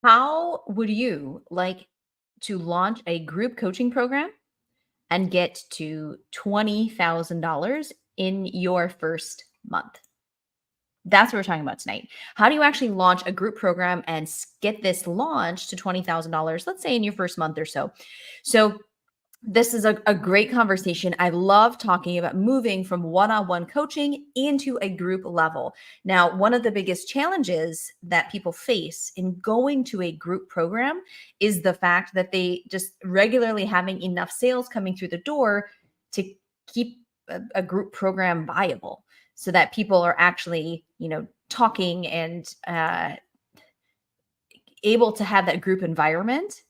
How would you like to launch a group coaching program and get to $20,000 in your first month? That's what we're talking about tonight. How do you actually launch a group program and get this launched to $20,000, let's say in your first month or so? So, this is a great conversation. I love talking about moving from one-on-one coaching into a group level. Now, one of the biggest challenges that people face in going to a group program is the fact that they just regularly having enough sales coming through the door to keep a group program viable so that people are actually, talking and able to have that group environment.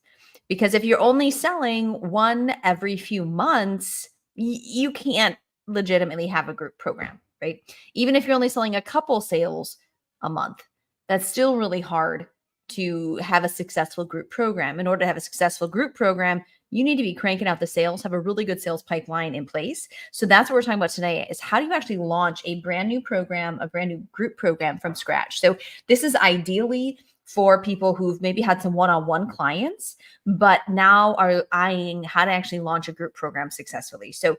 Because if you're only selling one every few months, you can't legitimately have a group program, right? Even if you're only selling a couple sales a month, that's still really hard to have a successful group program. In order to have a successful group program, you need to be cranking out the sales, have a really good sales pipeline in place. So that's what we're talking about today is how do you actually launch a brand new program, a brand new group program from scratch? So this is ideally for people who've maybe had some one-on-one clients, but now are eyeing how to actually launch a group program successfully. So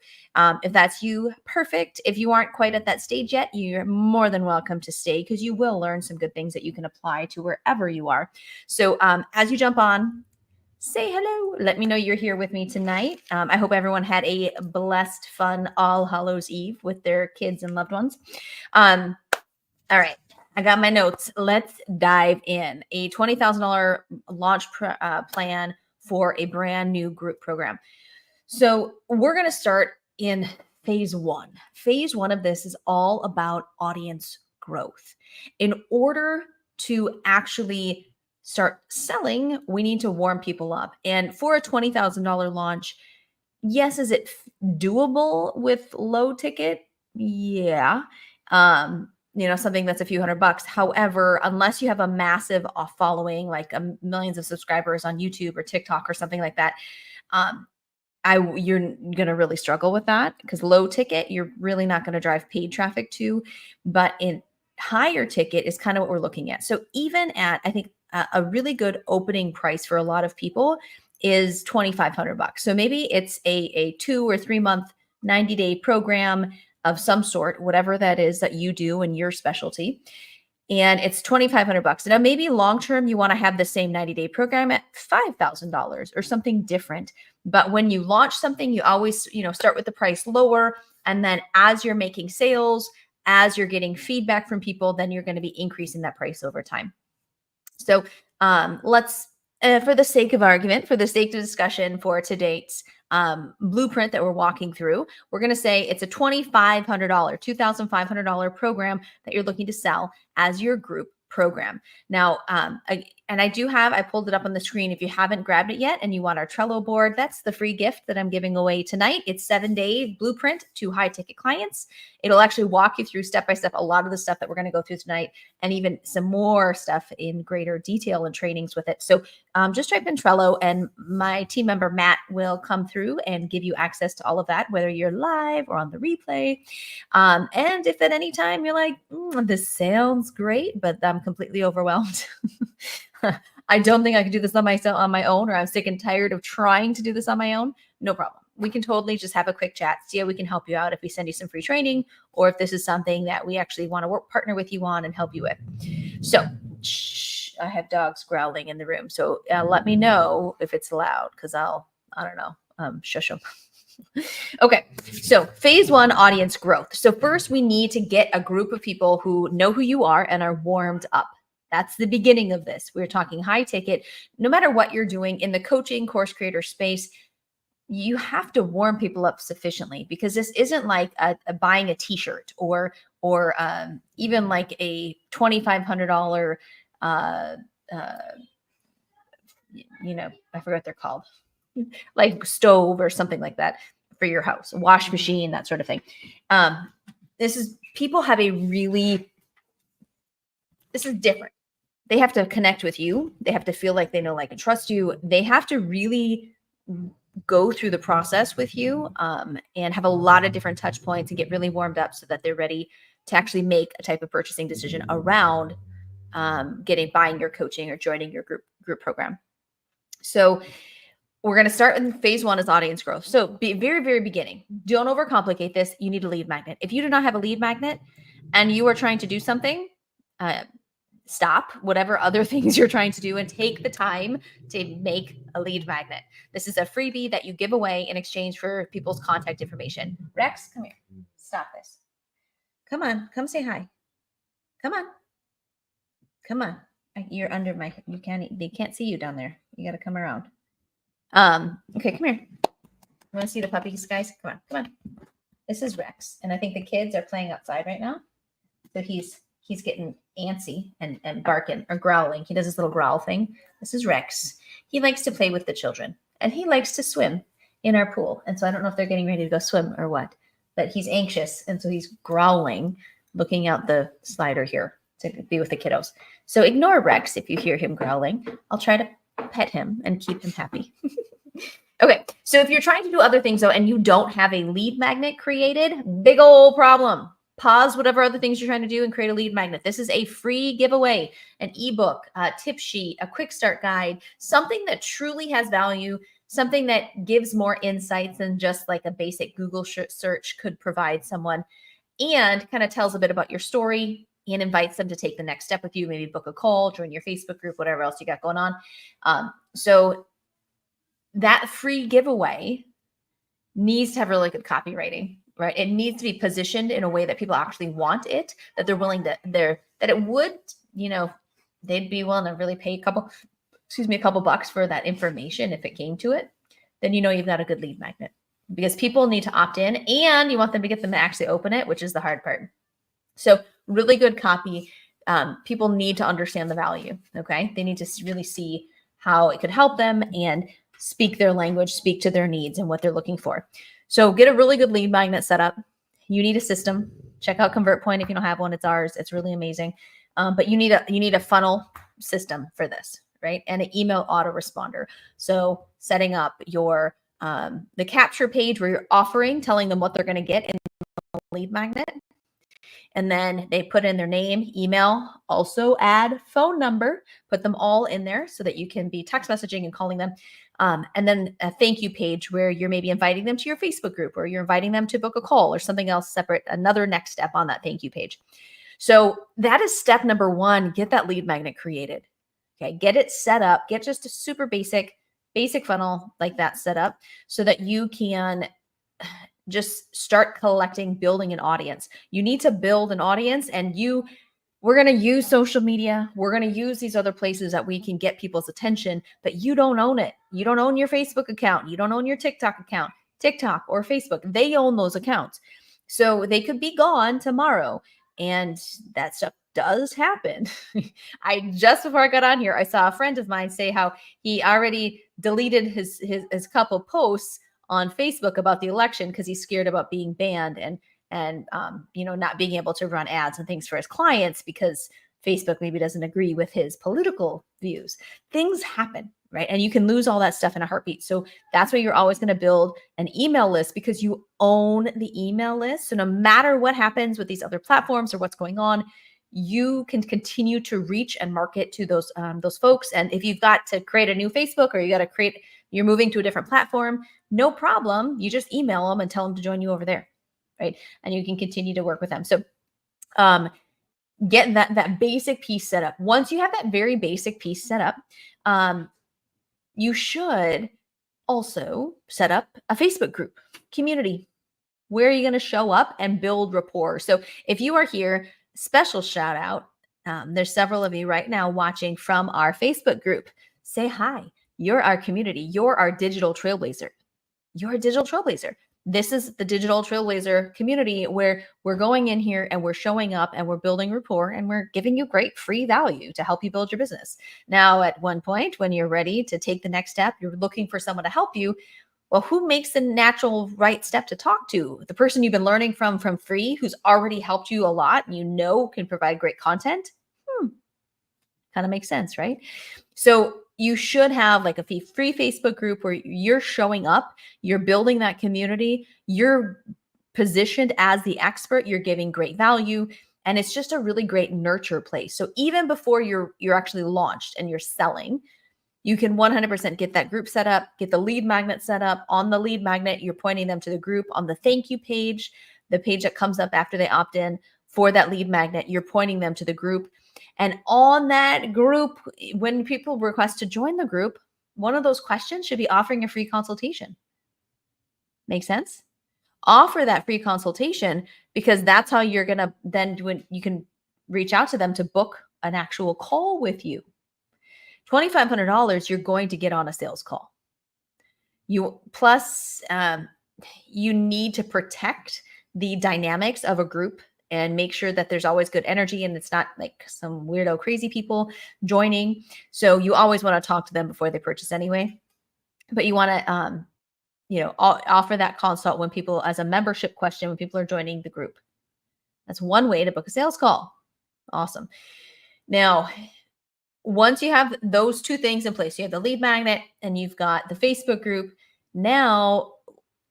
if that's you, perfect. If you aren't quite at that stage yet, you're more than welcome to stay because you will learn some good things that you can apply to wherever you are. So as you jump on, say hello. Let me know you're here with me tonight. I hope everyone had a blessed, fun All Hallows Eve with their kids and loved ones. All right. I got my notes. Let's dive in. A $20,000 launch plan for a brand new group program. So we're going to start in phase one. Phase one of this is all about audience growth. In order to actually start selling, we need to warm people up. And for a $20,000 launch, yes, is it doable with low ticket? Yeah. Something that's a few $100. However, unless you have a massive following, like millions of subscribers on YouTube or TikTok or something like that, you're going to really struggle with that because low ticket, you're really not going to drive paid traffic to, but in higher ticket is kind of what we're looking at. So even at, I think a really good opening price for a lot of people is $2,500. So maybe it's a 2 or 3 month, 90-day program of some sort, whatever that is that you do in your specialty. And it's $2,500. Now, maybe long-term, you want to have the same 90-day program at $5,000 or something different. But when you launch something, you always, start with the price lower. And then as you're making sales, as you're getting feedback from people, then you're going to be increasing that price over time. So let's, for the sake of argument, for the sake of discussion for today's blueprint that we're walking through, we're going to say it's a $2,500, $2,500 program that you're looking to sell as your group program. Now, I pulled it up on the screen. If you haven't grabbed it yet and you want our Trello board, that's the free gift that I'm giving away tonight. It's 7-day blueprint to high ticket clients. It'll actually walk you through step by step a lot of the stuff that we're going to go through tonight and even some more stuff in greater detail and trainings with it. So just type in Trello and my team member, Matt, will come through and give you access to all of that, whether you're live or on the replay. And if at any time you're like, this sounds great, but I'm completely overwhelmed. I don't think I can do this on my own, or I'm sick and tired of trying to do this on my own. No problem. We can totally just have a quick chat, see how we can help you out if we send you some free training, or if this is something that we actually want to partner with you on and help you with. So, I have dogs growling in the room. So let me know if it's loud because I don't know, shush them. Okay, so phase one, audience growth. So first we need to get a group of people who know who you are and are warmed up. That's the beginning of this. We're talking high ticket. No matter what you're doing in the coaching course creator space, you have to warm people up sufficiently because this isn't like buying a t-shirt or even like a $2,500 I forgot what they're called, like stove or something like that for your house, a wash machine, that sort of thing. People have this is different. They have to connect with you. They have to feel like they know, like, and trust you. They have to really go through the process with you and have a lot of different touch points and get really warmed up so that they're ready to actually make a type of purchasing decision around buying your coaching or joining your group group program. So we're going to start in phase one is audience growth. So be very, very beginning. Don't overcomplicate this. You need a lead magnet. If you do not have a lead magnet and you are trying to do something, stop whatever other things you're trying to do and take the time to make a lead magnet. This is a freebie that you give away in exchange for people's contact information. Rex, come here. Stop this. Come on. Come say hi. Come on. Come on. You're under my, they can't see you down there. You got to come around. Okay, come here. You want to see the puppies, guys? Come on. This is Rex. And I think the kids are playing outside right now. So he's getting antsy and barking or growling. He does this little growl thing. This is Rex. He likes to play with the children and he likes to swim in our pool. And so I don't know if they're getting ready to go swim or what, but he's anxious. And so he's growling, looking out the slider here to be with the kiddos. So ignore Rex if you hear him growling. I'll try to pet him and keep him happy. Okay. So if you're trying to do other things though, and you don't have a lead magnet created, big old problem. Pause whatever other things you're trying to do and create a lead magnet. This is a free giveaway, an ebook, a tip sheet, a quick start guide, something that truly has value, something that gives more insights than just like a basic Google search could provide someone, and kind of tells a bit about your story and invites them to take the next step with you, maybe book a call, join your Facebook group, whatever else you got going on. So that free giveaway needs to have really good copywriting. Right. It needs to be positioned in a way that people actually want it, that they're willing to, that it would, they'd be willing to really pay a couple bucks for that information if it came to it. Then you've got a good lead magnet, because people need to opt in and you want them to get them to actually open it, which is the hard part. So really good copy. People need to understand the value. Okay. They need to really see how it could help them and speak their language, speak to their needs and what they're looking for. So get a really good lead magnet set up. You need a system. Check out ConvertPoint if you don't have one. It's ours. It's really amazing. But you need a funnel system for this, right? And an email autoresponder. So setting up your the capture page where you're offering, telling them what they're going to get in the lead magnet. And then they put in their name, email, also add phone number, put them all in there so that you can be text messaging and calling them. And then a thank you page where you're maybe inviting them to your Facebook group, or you're inviting them to book a call or something else separate, another next step on that thank you page. So that is step number one. Get that lead magnet created. Okay. Get it set up. Get just a super basic funnel like that set up so that you can just start collecting, building an audience. You need to build an audience, and we're going to use social media. We're going to use these other places that we can get people's attention, but you don't own it. You don't own your Facebook account. You don't own your TikTok account, TikTok or Facebook. They own those accounts. So they could be gone tomorrow. And that stuff does happen. Just before I got on here, I saw a friend of mine say how he already deleted his couple posts on Facebook about the election because he's scared about being banned and not being able to run ads and things for his clients because Facebook maybe doesn't agree with his political views. Things happen, right? And you can lose all that stuff in a heartbeat. So that's why you're always going to build an email list, because you own the email list. So no matter what happens with these other platforms or what's going on, you can continue to reach and market to those folks. And if you've got to create a new Facebook, or you're moving to a different platform, no problem. You just email them and tell them to join you over there. Right. And you can continue to work with them. So get that basic piece set up. Once you have that very basic piece set up, you should also set up a Facebook group community. Where are you going to show up and build rapport? So if you are here, special shout out. There's several of you right now watching from our Facebook group. Say hi. You're our community. You're our digital trailblazer. You're a digital trailblazer. This is the digital trailblazer community where we're going in here and we're showing up and we're building rapport and we're giving you great free value to help you build your business. Now, at one point, when you're ready to take the next step, you're looking for someone to help you. Well, who makes the natural right step to talk to? The person you've been learning from free, who's already helped you a lot and can provide great content? Kind of makes sense, right? So you should have like a free Facebook group where you're showing up, you're building that community, you're positioned as the expert, you're giving great value, and it's just a really great nurture place. So even before you're actually launched and you're selling, You can 100% get that group set up, get the lead magnet set up. On the lead magnet, you're pointing them to the group. On the thank you page, the page that comes up after they opt in for that lead magnet, you're pointing them to the group. And on that group, when people request to join the group, one of those questions should be offering a free consultation. Make sense? Offer that free consultation, because that's how you're going to then you can reach out to them to book an actual call with you. $2,500 you're going to get on a sales call. You need to protect the dynamics of a group and make sure that there's always good energy and it's not like some weirdo crazy people joining. So you always want to talk to them before they purchase anyway. But you want to offer that consult when people, as a membership question, when people are joining the group. That's one way to book a sales call. Awesome. Now, once you have those two things in place, you have the lead magnet and you've got the Facebook group. Now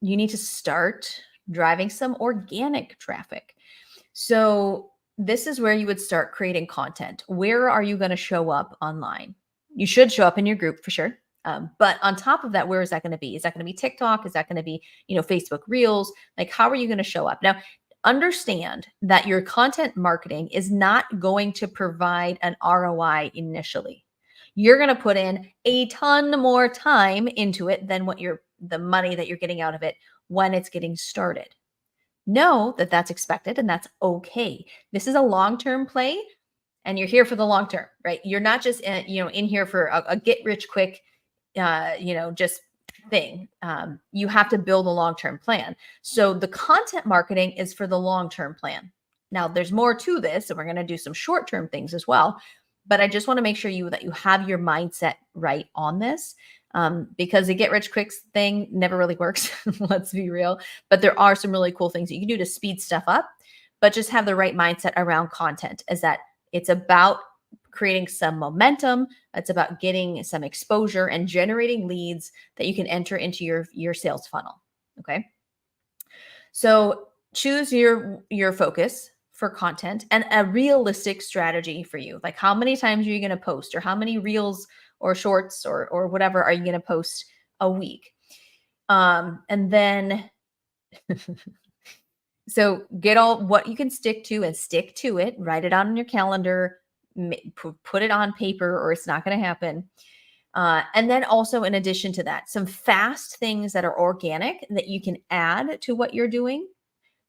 you need to start driving some organic traffic. So this is where you would start creating content. Where are you going to show up online? You should show up in your group for sure. But on top of that, where is that going to be? Is that going to be TikTok? Is that going to be, Facebook Reels? Like, how are you going to show up? Now, understand that your content marketing is not going to provide an ROI initially. You're going to put in a ton more time into it than the money that you're getting out of it when it's getting started. Know that that's expected and that's okay. This is a long-term play and you're here for the long term, right? You're not just in here for a get rich quick just thing. You have to build a long-term plan. So the content marketing is for the long-term plan. Now there's more to this, and we're going to do some short-term things as well. But I just want to make sure that you have your mindset right on this, because the get rich quick thing never really works. Let's be real. But there are some really cool things that you can do to speed stuff up, but just have the right mindset around content, is that it's about creating some momentum. It's about getting some exposure and generating leads that you can enter into your sales funnel. Okay. So choose your focus for content and a realistic strategy for you. Like, how many times are you going to post, or how many reels or shorts or whatever are you going to post a week? And then so get all what you can stick to and stick to it. Write it out on your calendar. Put it on paper, or it's not going to happen. And then also, in addition to that, some fast things that are organic that you can add to what you're doing.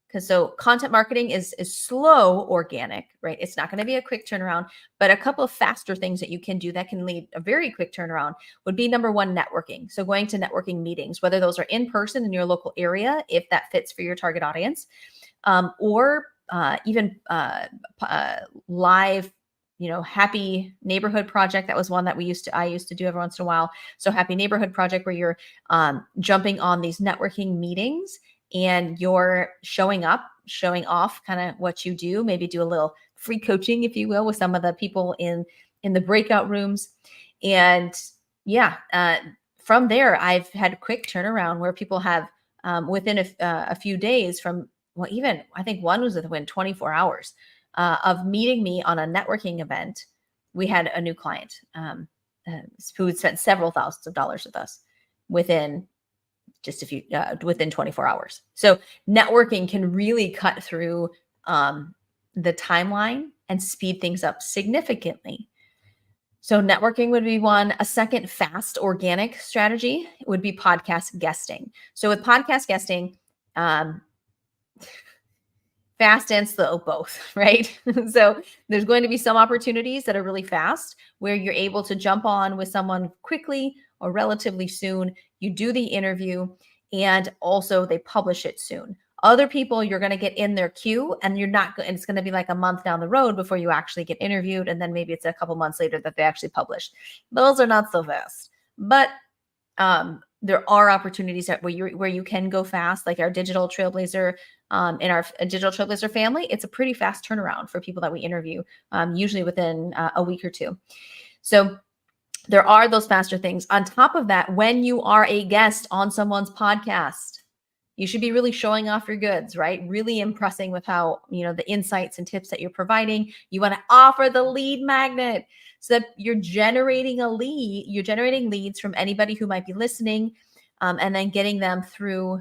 Because so content marketing is slow organic, right? It's not going to be a quick turnaround, but a couple of faster things that you can do that can lead a very quick turnaround would be, number one, networking. So going to networking meetings, whether those are in person in your local area, if that fits for your target audience, or even live, Happy Neighborhood Project. That was one that I used to do every once in a while. So Happy Neighborhood Project, where you're jumping on these networking meetings and you're showing up, showing off kind of what you do, maybe do a little free coaching, if you will, with some of the people in the breakout rooms. And from there, I've had a quick turnaround where people have within a few days from, well, even I think one was within 24 hours of meeting me on a networking event. We had a new client who had spent several thousands of dollars with us within just within 24 hours. So networking can really cut through the timeline and speed things up significantly. So networking would be one. A second fast organic strategy would be podcast guesting. So with podcast guesting, fast and slow, both, right? So there's going to be some opportunities that are really fast where you're able to jump on with someone quickly or relatively soon. You do the interview and also they publish it soon. Other people, you're going to get in their queue and it's going to be like a month down the road before you actually get interviewed. And then maybe it's a couple months later that they actually publish. Those are not so fast, but there are opportunities where you can go fast, like our Digital Trailblazer, in our Digital Trailblazer family. It's a pretty fast turnaround for people that we interview, usually within a week or two. So there are those faster things. On top of that, when you are a guest on someone's podcast, you should be really showing off your goods, right? Really impressing with how, the insights and tips that you're providing. You want to offer the lead magnet. so that you're generating you're generating leads from anybody who might be listening, and then getting them through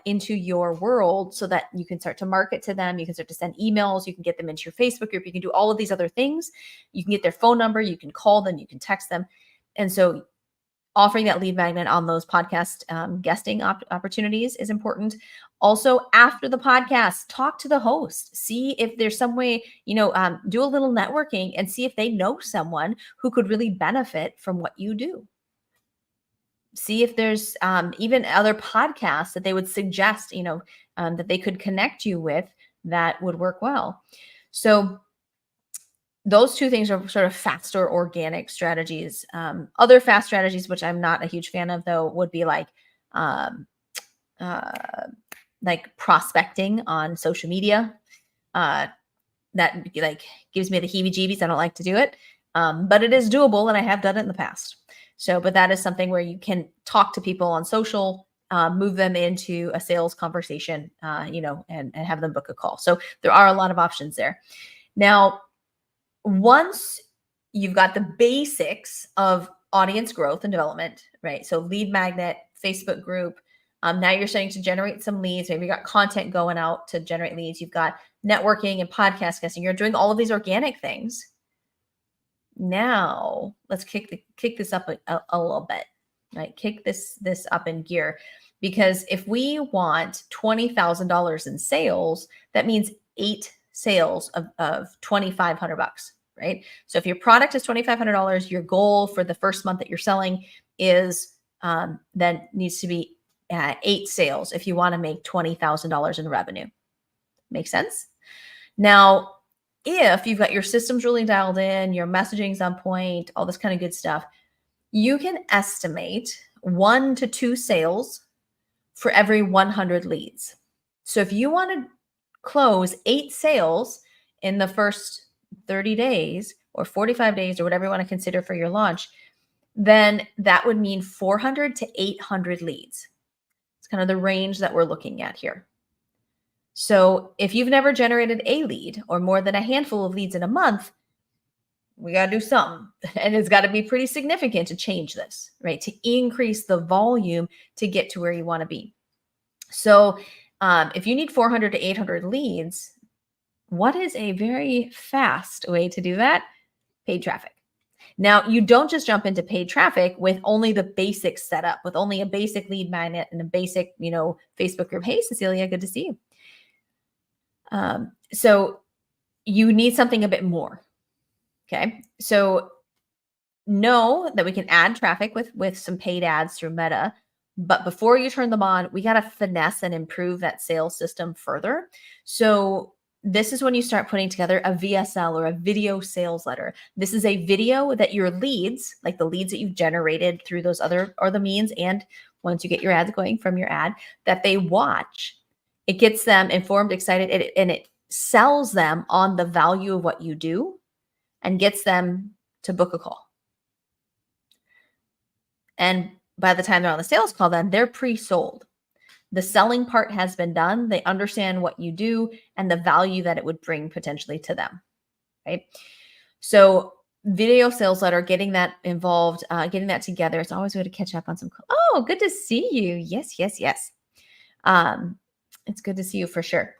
into your world so that you can start to market to them. You can start to send emails. You can get them into your Facebook group. You can do all of these other things. You can get their phone number. You can call them. You can text them. And so offering that lead magnet on those podcast guesting opportunities is important. Also, after the podcast, talk to the host. See if there's some way, do a little networking and see if they know someone who could really benefit from what you do. See if there's even other podcasts that they would suggest, that they could connect you with that would work well. So those two things are sort of faster organic strategies. Other fast strategies, which I'm not a huge fan of, though, would be like prospecting on social media. That like gives me the heebie-jeebies. I don't like to do it, but it is doable, and I have done it in the past. So, but that is something where you can talk to people on social, move them into a sales conversation, and have them book a call. So there are a lot of options there. Now, once you've got the basics of audience growth and development, right? So lead magnet, Facebook group. Now you're starting to generate some leads. Maybe you got content going out to generate leads. You've got networking and podcast guesting. You're doing all of these organic things. Now let's kick this up a little bit, right? Kick this up in gear, because if we want $20,000 in sales, that means 8 sales of $2,500, right? So if your product is $2,500, your goal for the first month that you're selling is then needs to be 8 sales if you want to make $20,000 in revenue. Make sense? Now, if you've got your systems really dialed in, your messaging's on point, all this kind of good stuff, you can estimate 1 to 2 sales for every 100 leads. So if you want to close 8 sales in the first 30 days or 45 days or whatever you want to consider for your launch, then that would mean 400 to 800 leads. It's kind of the range that we're looking at here. So if you've never generated a lead or more than a handful of leads in a month, we got to do something. And it's got to be pretty significant to change this, right? To increase the volume to get to where you want to be. So if you need 400 to 800 leads, what is a very fast way to do that? Paid traffic. Now, you don't just jump into paid traffic with only the basics set up, with only a basic lead magnet and a basic, Facebook group. Hey, Cecilia, good to see you. So you need something a bit more. Okay. So know that we can add traffic with some paid ads through Meta, but before you turn them on, we got to finesse and improve that sales system further. So this is when you start putting together a VSL or a video sales letter. This is a video that your leads, like the leads that you've generated through those other or the means, and once you get your ads going from your ad, that they watch. It gets them informed, excited, and it sells them on the value of what you do and gets them to book a call. And by the time they're on the sales call, then they're pre-sold. The selling part has been done. They understand what you do and the value that it would bring potentially to them, right? So video sales letter, getting that involved, getting that together. It's always good to catch up on some. Oh, good to see you. Yes. It's good to see you for sure.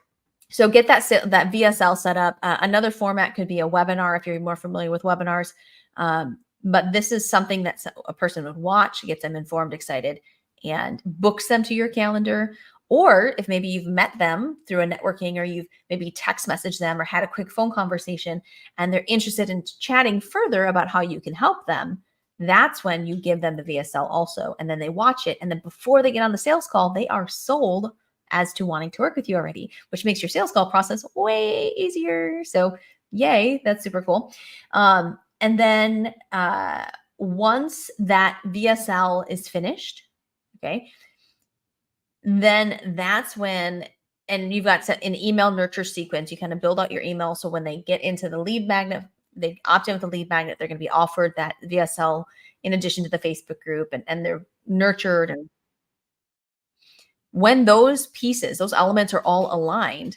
So get that VSL set up. Another format could be a webinar if you're more familiar with webinars. But this is something that a person would watch, gets them informed, excited, and books them to your calendar. Or if maybe you've met them through a networking, or you've maybe text messaged them or had a quick phone conversation and they're interested in chatting further about how you can help them, that's when you give them the VSL also. And then they watch it. And then before they get on the sales call, they are sold as to wanting to work with you already, which makes your sales call process way easier. So yay, that's super cool. And then once that VSL is finished, okay, then that's when, and you've got set an email nurture sequence. You kind of build out your email. So when they get into the lead magnet, they opt in with the lead magnet, they're going to be offered that VSL in addition to the Facebook group, and they're nurtured. And when those pieces, those elements are all aligned,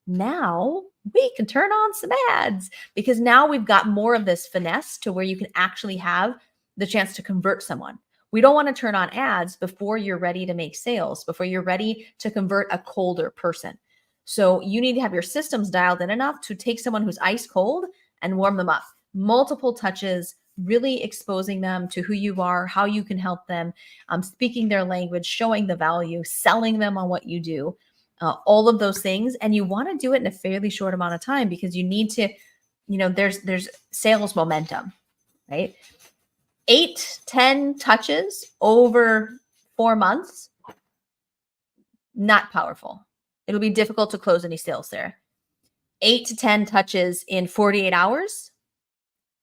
now we can turn on some ads, because now we've got more of this finesse to where you can actually have the chance to convert someone. We don't want to turn on ads before you're ready to make sales, before you're ready to convert a colder person. So you need to have your systems dialed in enough to take someone who's ice cold and warm them up. Multiple touches, really exposing them to who you are, how you can help them, speaking their language, showing the value, selling them on what you do, all of those things. And you want to do it in a fairly short amount of time, because you need to, there's sales momentum, right? 8-10 touches over 4 months, not powerful. It'll be difficult to close any sales there. 8-10 touches in 48 hours,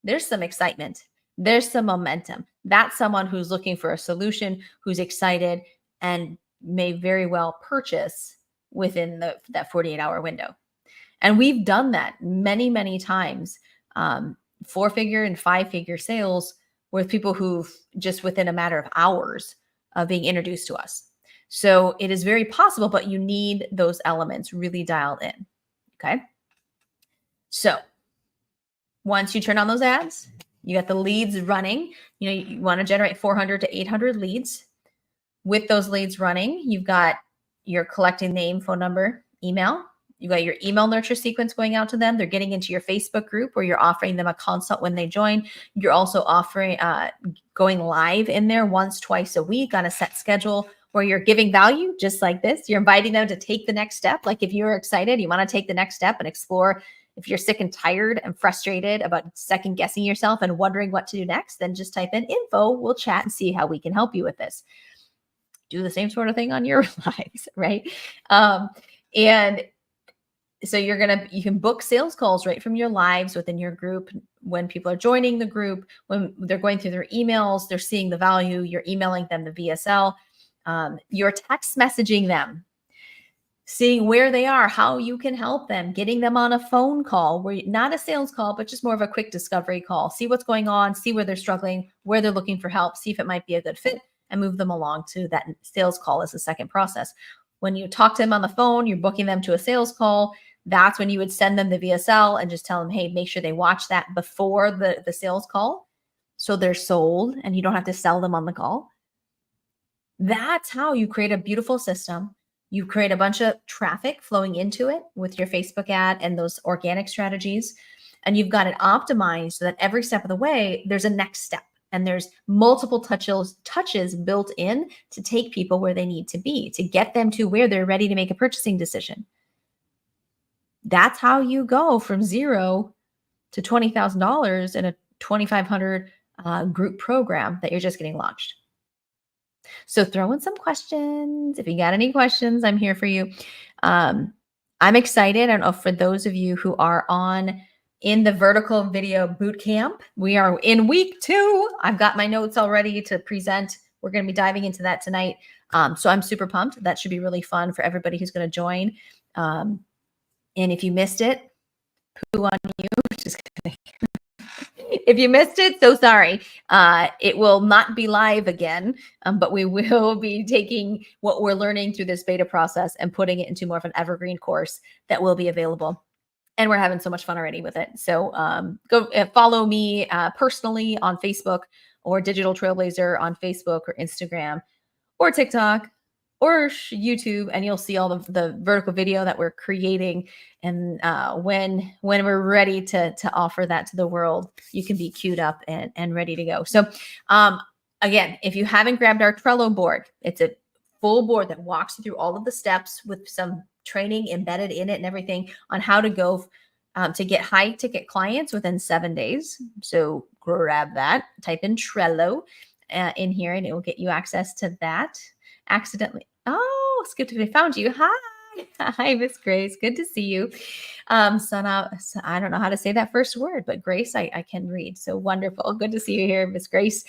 there's some excitement. There's some momentum. That's someone who's looking for a solution, who's excited, and may very well purchase within that 48-hour window. And we've done that many, many times. 4-figure and 5-figure sales with people who've just within a matter of hours of being introduced to us. So it is very possible, but you need those elements really dialed in. Okay. So once you turn on those ads, you got the leads running. You want to generate 400 to 800 leads. With those leads running, you're collecting name, phone number, email. You got your email nurture sequence going out to them. They're getting into your Facebook group where you're offering them a consult when they join. You're also offering going live in there once, twice a week on a set schedule where you're giving value just like this. You're inviting them to take the next step. Like if you're excited, you want to take the next step and explore. If you're sick and tired and frustrated about second guessing yourself and wondering what to do next, then just type in info. We'll chat and see how we can help you with this. Do the same sort of thing on your lives, right? And so you can book sales calls right from your lives within your group. When people are joining the group, when they're going through their emails, they're seeing the value, you're emailing them the VSL, you're text messaging them, seeing where they are, how you can help them, getting them on a phone call, not a sales call, but just more of a quick discovery call. See what's going on, see where they're struggling, where they're looking for help, see if it might be a good fit, and move them along to that sales call as a second process. When you talk to them on the phone, you're booking them to a sales call. That's when you would send them the VSL and just tell them, hey, make sure they watch that before the sales call so they're sold and you don't have to sell them on the call. That's how you create a beautiful system. You create a bunch of traffic flowing into it with your Facebook ad and those organic strategies. And you've got it optimized so that every step of the way, there's a next step. And there's multiple touches built in to take people where they need to be, to get them to where they're ready to make a purchasing decision. That's how you go from $0 to $20,000 in a 2,500 group program that you're just getting launched. So throw in some questions. If you got any questions, I'm here for you. I'm excited. I don't know, for those of you who are in the Vertical Video Bootcamp, we are in week 2. I've got my notes already to present. We're going to be diving into that tonight. So I'm super pumped. That should be really fun for everybody who's going to join. And if you missed it, poo on you. Just kidding. If you missed it, so sorry. It will not be live again, but we will be taking what we're learning through this beta process and putting it into more of an evergreen course that will be available. And we're having so much fun already with it. So go follow me personally on Facebook or Digital Trailblazer on Facebook or Instagram or TikTok or YouTube, and you'll see all the vertical video that we're creating. And when we're ready to offer that to the world, you can be queued up and ready to go. So again, if you haven't grabbed our Trello board, it's a full board that walks you through all of the steps with some training embedded in it and everything on how to go to get high ticket clients within 7 days. So grab that, type in Trello in here, and it will get you access to that. Accidentally. Oh, skipped it. I found you. Hi, Miss Grace. Good to see you. Sana, I don't know how to say that first word, but Grace, I can read. So wonderful. Good to see you here, Miss Grace.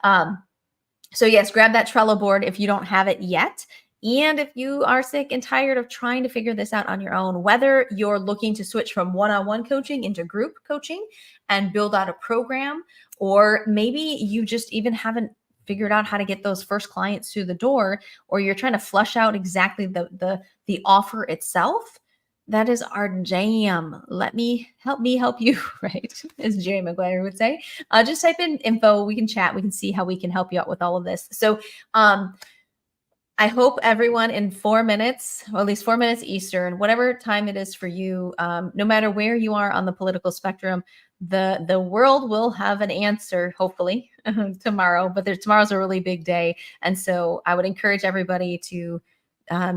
So yes, grab that Trello board if you don't have it yet. And if you are sick and tired of trying to figure this out on your own, whether you're looking to switch from one-on-one coaching into group coaching and build out a program, or maybe you just even haven't figured out how to get those first clients through the door, or you're trying to flush out exactly the offer itself, That is our jam. Let me help you, right? As Jerry Maguire would say. Just type in info. We can chat. We can see how we can help you out with all of this. So I hope everyone in 4 minutes, or at least 4 minutes Eastern, whatever time it is for you, no matter where you are on the political spectrum, the world will have an answer, hopefully, tomorrow. But tomorrow's a really big day. And so I would encourage everybody to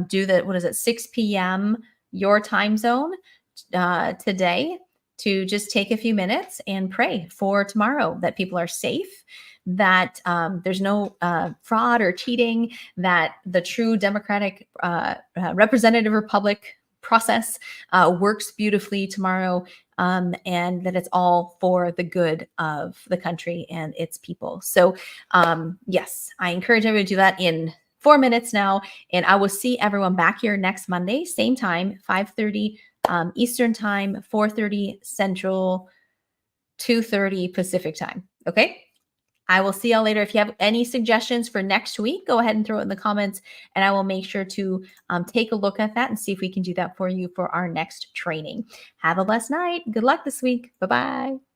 do the, what is it, 6 p.m. your time zone today, to just take a few minutes and pray for tomorrow, that people are safe, that there's no fraud or cheating, that the true democratic representative republic process works beautifully tomorrow, and that it's all for the good of the country and its people. So yes, I encourage everyone to do that in 4 minutes now, and I will see everyone back here next Monday, same time, 5:30 Eastern time, 4:30 Central, 2:30 Pacific time. Okay. I will see y'all later. If you have any suggestions for next week, go ahead and throw it in the comments, and I will make sure to take a look at that and see if we can do that for you for our next training. Have a blessed night. Good luck this week. Bye-bye.